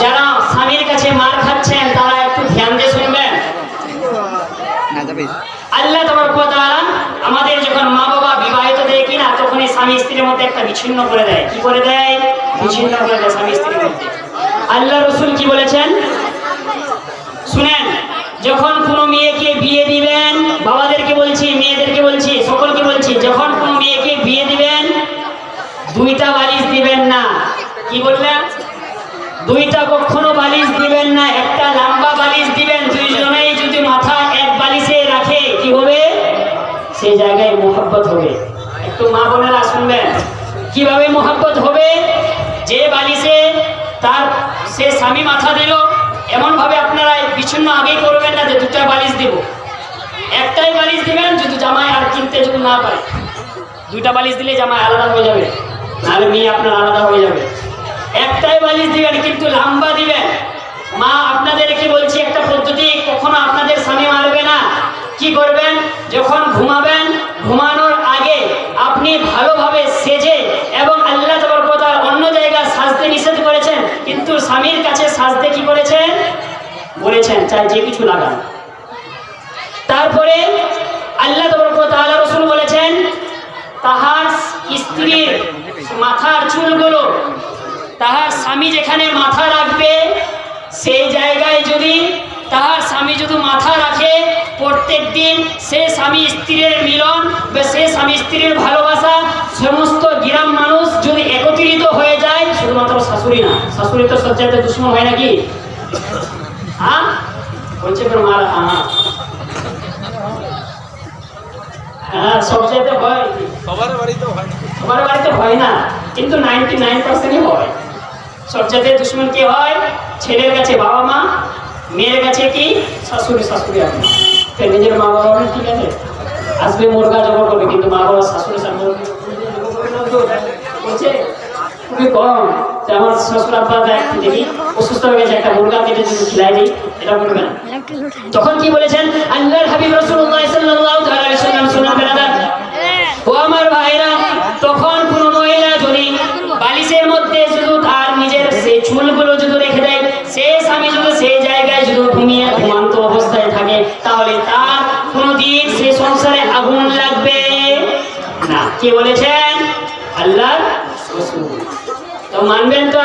যারা স্বামীর কাছে মার খাচ্ছেন তারা একটু ধ্যান দিয়ে শুনবেন। আল্লাহ তাবারক ওয়া তাআলা আমাদের যখন মা বাবা বিবাহিত দেয় কিনা তখন এই স্বামী স্ত্রীর মধ্যে একটা বিচ্ছিন্ন করে দেয়। কি করে দেয়? বিচ্ছিন্ন করে দেয় স্বামী স্ত্রীর মধ্যে। আল্লাহ রাসূল কি বলেছেন শুনেন, যখন কোনো মেয়েকে বিয়ে দিবেন, বাবাদেরকে বলছি, মেয়েদেরকে বলছি, সকলকে বলছি, যখন কোনো মেয়েকে বিয়ে দিবেন দুইটা বালিশ দিবেন না। কি বললেন? দুইটা কখনো বালিশ দিবেন না, একটা লম্বা বালিশ দিবেন। দুইজনেই যদি মাথা এক বালিশে রাখে কি হবে? সেই জায়গায় মোহাব্বত হবে। একটু মা বোনেরা শুনবেন কিভাবে মোহাব্বত হবে। যে বালিশে তার সে স্বামী মাথা দিল, এমন ভাবে আপনারা বিচ্ছিন্ন আগেই করবেন না যে দুটা বালিশ দিব। একটাই বালিশ দিবেন যদি জামাই আর কিনতে যদি না পারে। দুইটা বালিশ দিলে জামাই আলাদা হয়ে যাবে, নাহলে মেয়ে আপনার আলাদা হয়ে যাবে। একটাই বালিশ দিবেন কিন্তু লম্বা দিবেন। মা আপনাদেরকে বলছি একটা পদ্ধতি, কখনো আপনাদের স্বামী মারবে না। কি করবেন? যখন ঘুমাবেন, ঘুমানোর আগে আপনি ভালোভাবে সেজে, এবং আল্লাহ তাবারক ওয়া তাআলা অন্য জায়গায় সাজতে নিষেধ করেছেন, কিন্তু স্বামীর কাছে সাজতে কি করেছেন? বলেছেন চাই যে কিছু লাগান। তারপরে আল্লাহ তাবারক ওয়া তাআলা রাসূল বলেছেন তাহার স্ত্রীর মাথার চুলগুলো তাহার স্বামী যেখানে মাথা রাখবে সেই জায়গায় যদি তাহার স্বামী যদি মাথা রাখে, প্রত্যেক দিন সে স্বামী স্ত্রীর মিলন বা সে স্বামী স্ত্রীর ভালোবাসা সমস্ত গ্রাম মানুষ যদি একত্রিত হয়ে যায়, শুধুমাত্র শাশুড়ি না, শাশুড়ি তো সবচাইতে দুশ্মন হয় নাকি? হ্যাঁ বলছে মার, হ্যাঁ সবচাইতে হয়, সবার বাড়িতে হয় না, কিন্তু 99% হয়। সবচাইতে দুশ্মন কি হয়? ছেলের কাছে বাবা মা, মেয়ের কাছে কি শাশুড়ি, শাশুড়ি আপনি নিজের মা বাবা ঠিক আছে আসবে মুরগা জমা করবে, কিন্তু মা বাবা শাশুড়ি বলছে খুবই কম। আমার শ্বশুর আব্বা একটু দেখি অসুস্থ হয়ে গেছে, একটা মুরগা কেটে যদি খিলাই দিই, এটা করবে না। তখন কি বলেছেন আল্লাহর হাবিব রাসূলুল্লাহ সাল্লাল্লাহু আলাইহি ওয়াসাল্লাম? শুনুন বেরাদার ও আমার ভাইরা, তখন কোনো মহিলা যদি বালিশের মধ্যে শুধু তার নিজের সেই চুলগুলো যদি রেখে দেয়, সে স্বামী যদি সেই জায়গায় শুধু ঘুমান্ত অবস্থায় থাকে, তাহলে তার কোনোদিন সে সংসারে আগুন লাগবে না। কে বলেছেন? আল্লাহর রাসূল। তো মানবেন তো